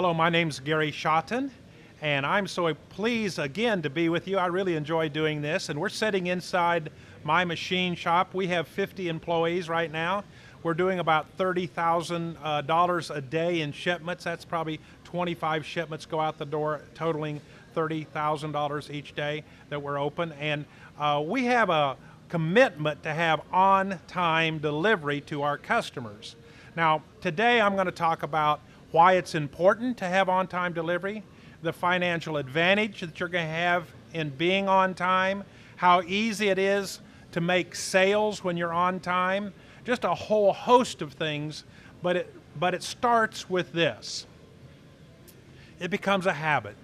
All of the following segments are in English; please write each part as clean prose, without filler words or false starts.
Hello, my name's Gary Shotton, and I'm so pleased again to be with you. I really enjoy doing this, and we're sitting inside my machine shop. We have 50 employees right now. We're doing about $30,000 a day in shipments. That's probably 25 shipments go out the door, totaling $30,000 each day that we're open. And we have a commitment to have on-time delivery to our customers. Now, today I'm going to talk about why it's important to have on-time delivery, the financial advantage that you're going to have in being on time, how easy it is to make sales when you're on time, just a whole host of things, but it starts with this. It becomes a habit.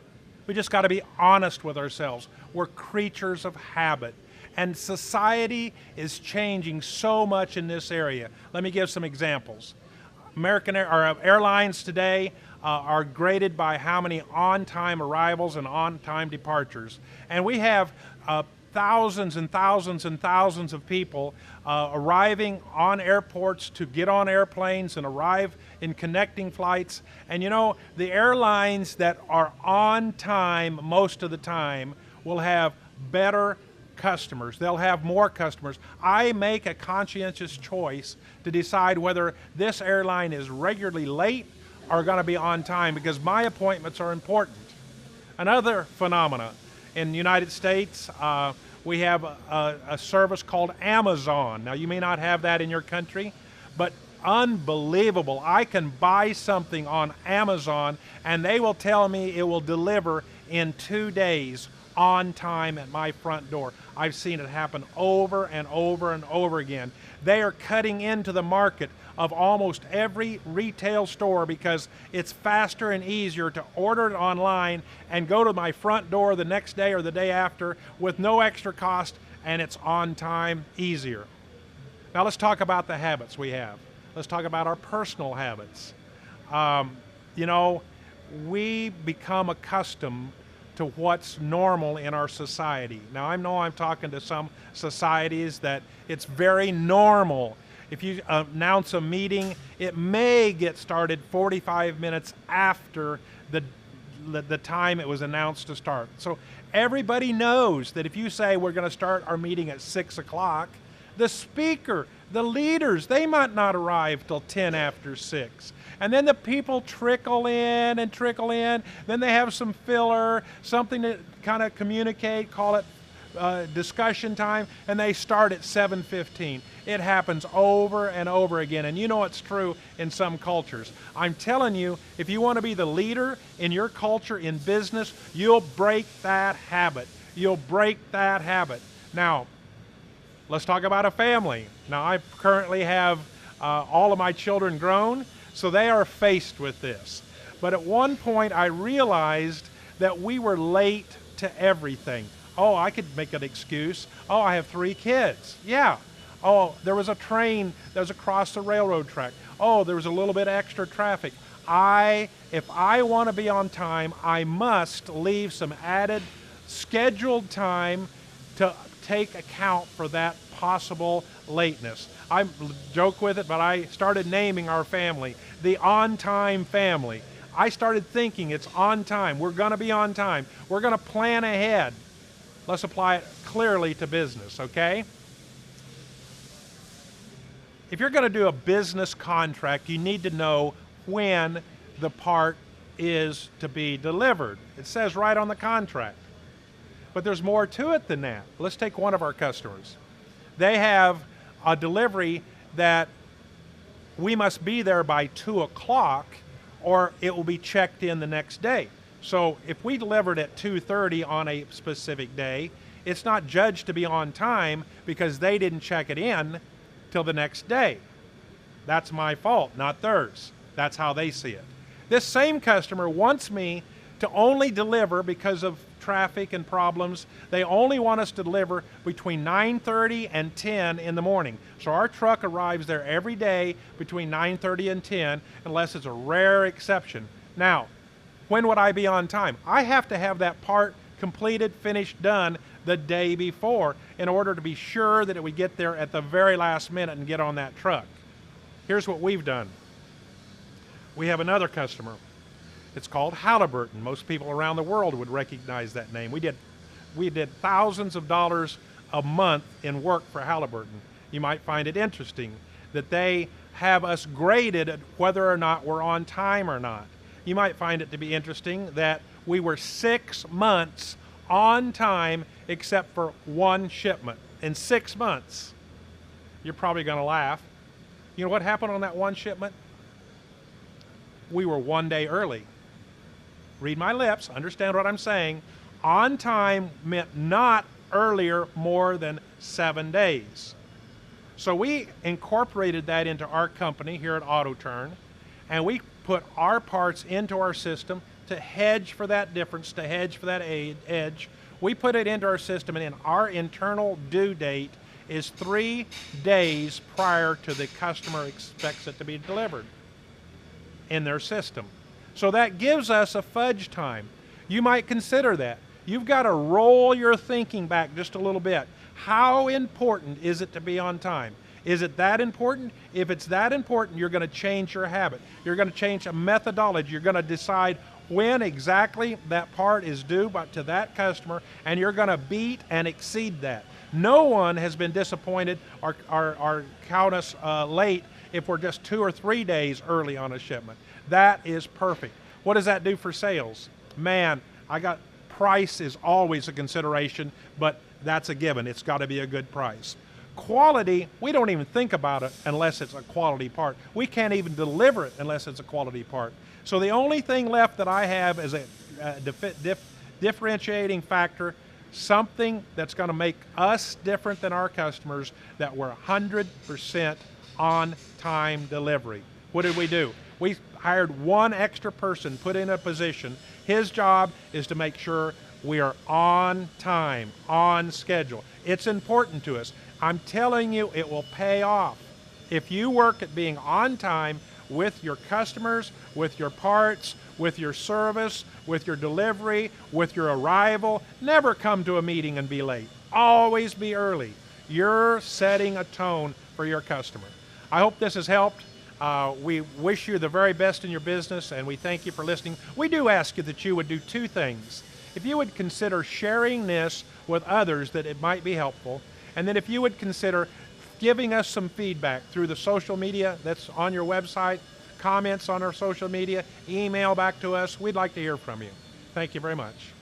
We just got to be honest with ourselves. We're creatures of habit, and society is changing so much in this area. Let me give some examples. Airlines today are graded by how many on-time arrivals and on-time departures. And we have thousands and thousands and thousands of people arriving on airports to get on airplanes and arrive in connecting flights. And you know, the airlines that are on time most of the time will have better customers. They'll have more customers. I make a conscientious choice to decide whether this airline is regularly late or going to be on time because my appointments are important. Another phenomena in the United States, we have a service called Amazon. Now, you may not have that in your country, but unbelievable. I can buy something on Amazon and they will tell me it will deliver in 2 days on time at my front door. I've seen it happen over and over and over again. They are cutting into the market of almost every retail store because it's faster and easier to order it online and go to my front door the next day or the day after with no extra cost, and it's on time, easier. Now let's talk about the habits we have. Let's talk about our personal habits. You know, we become accustomed to what's normal in our society. Now I know I'm talking to some societies that it's very normal. If you announce a meeting, it may get started 45 minutes after the time it was announced to start. So everybody knows that if you say we're going to start our meeting at 6 o'clock, the speaker, the leaders, they might not arrive till 10 after 6. And then the people trickle in and trickle in. Then they have some filler, something to kind of communicate, call it discussion time, and they start at 7:15. It happens over and over again, and you know it's true in some cultures. I'm telling you, if you want to be the leader in your culture, in business, you'll break that habit. You'll break that habit. Now, let's talk about a family. Now, I currently have all of my children grown, so they are faced with this. But at one point, I realized that we were late to everything. Oh, I could make an excuse. Oh, I have 3 kids. Yeah. Oh, there was a train that was across the railroad track. Oh, there was a little bit extra traffic. If I want to be on time, I must leave some added scheduled time to take account for that possible lateness. I joke with it, but I started naming our family the on-time family. I started thinking it's on time. We're going to be on time. We're going to plan ahead. Let's apply it clearly to business, okay? If you're going to do a business contract, you need to know when the part is to be delivered. It says right on the contract. But there's more to it than that. Let's take one of our customers. They have a delivery that we must be there by 2 o'clock or it will be checked in the next day. So if we delivered at 2:30 on a specific day, it's not judged to be on time because they didn't check it in till the next day. That's my fault, not theirs. That's how they see it. This same customer wants me to only deliver because of traffic and problems. They only want us to deliver between 9:30 and 10 in the morning. So our truck arrives there every day between 9:30 and 10 unless it's a rare exception. Now, when would I be on time? I have to have that part completed, finished, done the day before in order to be sure that it would get there at the very last minute and get on that truck. Here's what we've done. We have another customer. It's called Halliburton. Most people around the world would recognize that name. We did thousands of dollars a month in work for Halliburton. You might find it interesting that they have us graded at whether or not we're on time or not. You might find it to be interesting that we were 6 months on time except for one shipment. In 6 months. You're probably going to laugh. You know what happened on that one shipment? We were 1 day early. Read my lips, understand what I'm saying. On time meant not earlier more than 7 days. So we incorporated that into our company here at AutoTurn, and we put our parts into our system to hedge for that difference, to hedge for that edge. We put it into our system, and our internal due date is 3 days prior to the customer expects it to be delivered in their system. So that gives us a fudge time. You might consider that. You've got to roll your thinking back just a little bit. How important is it to be on time? Is it that important? If it's that important, you're going to change your habit. You're going to change a methodology. You're going to decide when exactly that part is due to that customer, and you're going to beat and exceed that. No one has been disappointed or count us late if we're just 2 or 3 days early on a shipment. That is perfect. What does that do for sales? Man, price is always a consideration, but that's a given. It's got to be a good price. Quality, we don't even think about it unless it's a quality part. We can't even deliver it unless it's a quality part. So the only thing left that I have is a differentiating factor, something that's going to make us different than our customers, that we're 100% on-time delivery. What did we do? We hired one extra person, put in a position. His job is to make sure we are on time, on schedule. It's important to us. I'm telling you, it will pay off. If you work at being on time with your customers, with your parts, with your service, with your delivery, with your arrival, never come to a meeting and be late. Always be early. You're setting a tone for your customer. I hope this has helped. We wish you the very best in your business, and we thank you for listening. We do ask you that you would do 2 things. If you would consider sharing this with others, that it might be helpful, and then if you would consider giving us some feedback through the social media that's on your website, comments on our social media, email back to us. We'd like to hear from you. Thank you very much.